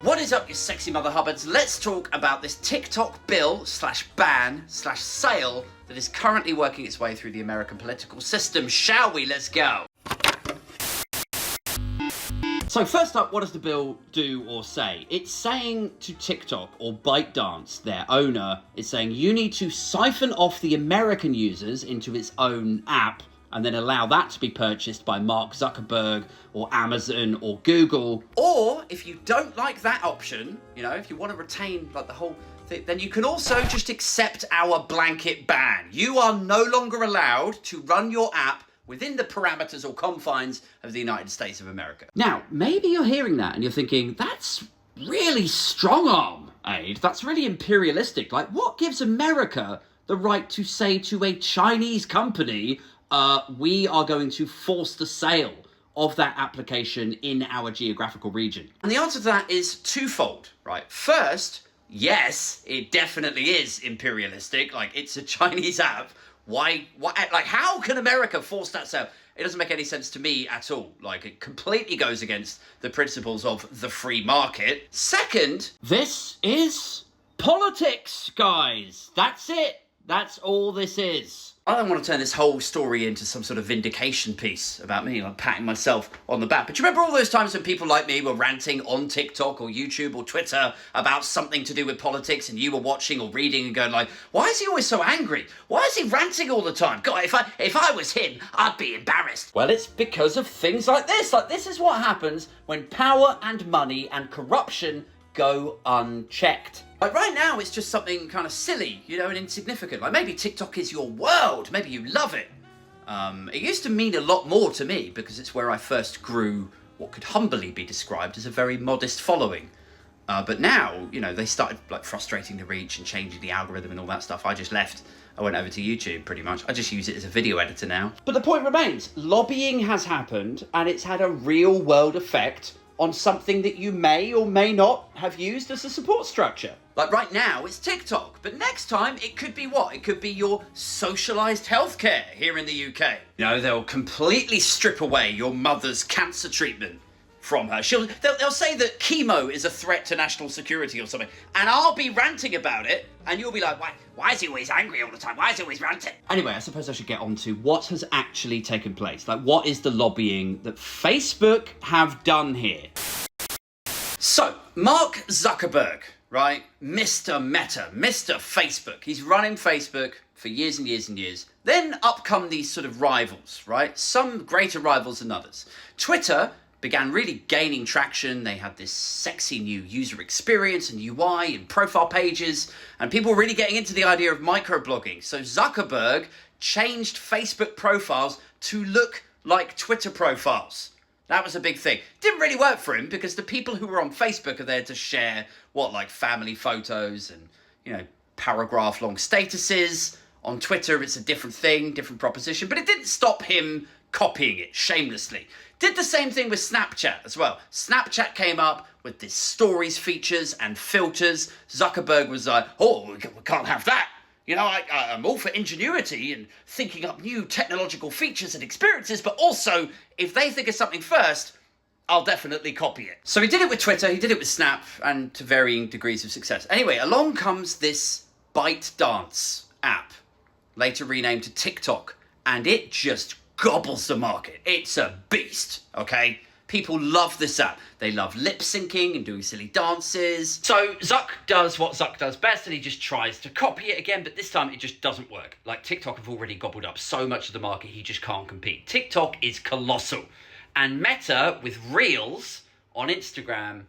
What is up, you sexy mother hubbards? Let's talk about this TikTok bill / ban / sale that is currently working its way through the American political system. Shall we? Let's go. So first up, what does the bill do or say? It's saying to TikTok or ByteDance, their owner, it's saying you need to siphon off the American users into its own app and then allow that to be purchased by Mark Zuckerberg or Amazon or Google. Or if you don't like that option, if you want to retain like the whole thing, then you can also just accept our blanket ban. You are no longer allowed to run your app within the parameters or confines of the United States of America. Now, maybe you're hearing that and you're thinking, that's really strong arm, Aid. That's really imperialistic. Like, what gives America the right to say to a Chinese company, we are going to force the sale of that application in our geographical region? And the answer to that is twofold, right? First, yes, it definitely is imperialistic. Like, it's a Chinese app. Why, like, how can America force that sale? It doesn't make any sense to me at all. Like, it completely goes against the principles of the free market. Second, this is politics, guys. That's it. That's all this is. I don't want to turn this whole story into some sort of vindication piece about me, like patting myself on the back. But do you remember all those times when people like me were ranting on TikTok or YouTube or Twitter about something to do with politics, and you were watching or reading and going like, why is he always so angry? Why is he ranting all the time? God, if I was him, I'd be embarrassed. Well, it's because of things like this. Like, this is what happens when power and money and corruption go unchecked. Like, right now, it's just something kind of silly, and insignificant. Like, maybe TikTok is your world. Maybe you love it. It used to mean a lot more to me because it's where I first grew what could humbly be described as a very modest following. But now, they started like frustrating the reach and changing the algorithm and all that stuff. I just left. I went over to YouTube pretty much. I just use it as a video editor now. But the point remains, lobbying has happened and it's had a real world effect on something that you may or may not have used as a support structure. Like, right now, it's TikTok, but next time it could be what? It could be your socialised healthcare here in the UK. They'll completely strip away your mother's cancer treatment from her. They'll say that chemo is a threat to national security or something, and I'll be ranting about it, and you'll be like, why is he always angry all the time? Why is he always ranting? Anyway, I suppose I should get on to what has actually taken place. Like, what is the lobbying that Facebook have done here? So, Mark Zuckerberg, right? Mr. Meta, Mr. Facebook. He's running Facebook for years and years and years. Then up come these sort of rivals, right? Some greater rivals than others. Twitter began really gaining traction. They had this sexy new user experience and UI and profile pages, and people were really getting into the idea of microblogging. So Zuckerberg changed Facebook profiles to look like Twitter profiles. That was a big thing. Didn't really work for him because the people who were on Facebook are there to share like family photos and, paragraph long statuses. On Twitter, it's a different thing, different proposition, but it didn't stop him copying it shamelessly. Did the same thing with Snapchat as well. Snapchat came up with this stories features and filters. Zuckerberg was like, we can't have that. I'm all for ingenuity and thinking up new technological features and experiences, but also, if they think of something first, I'll definitely copy it. So he did it with Twitter, he did it with Snap, and to varying degrees of success. Anyway, along comes this ByteDance app, later renamed to TikTok, and it just gobbles the market. It's a beast, okay? People love this app. They love lip syncing and doing silly dances. So Zuck does what Zuck does best, and he just tries to copy it again, but this time it just doesn't work. Like, TikTok have already gobbled up so much of the market, he just can't compete. TikTok is colossal. And Meta, with Reels on Instagram,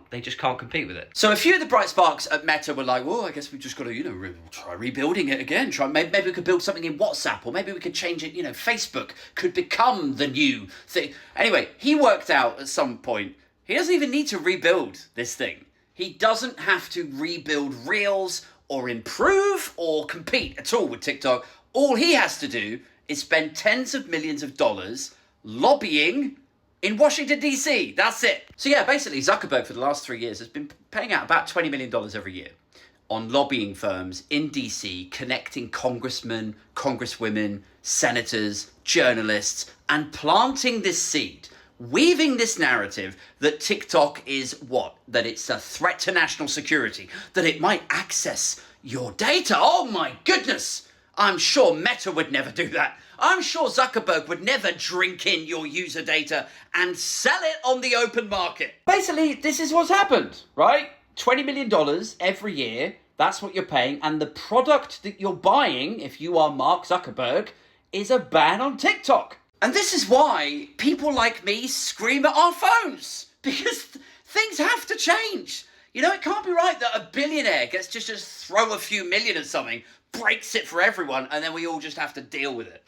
they just can't compete with it. So a few of the bright sparks at Meta were like, well, I guess we've just got to, try rebuilding it again. Maybe we could build something in WhatsApp, or maybe we could change it, Facebook could become the new thing. Anyway, he worked out at some point, he doesn't even need to rebuild this thing. He doesn't have to rebuild Reels or improve or compete at all with TikTok. All he has to do is spend tens of millions of dollars lobbying in Washington, D.C. That's it. So yeah, basically Zuckerberg for the last 3 years has been paying out about $20 million every year on lobbying firms in D.C., connecting congressmen, congresswomen, senators, journalists, and planting this seed weaving this narrative that TikTok is what? That it's a threat to national security, that it might access your data. Oh my goodness! I'm sure Meta would never do that. I'm sure Zuckerberg would never drink in your user data and sell it on the open market. Basically, this is what's happened, right? $20 million every year, that's what you're paying, and the product that you're buying, if you are Mark Zuckerberg, is a ban on TikTok. And this is why people like me scream at our phones, because things have to change. You know, it can't be right that a billionaire gets to just throw a few million at something, breaks it for everyone, and then we all just have to deal with it.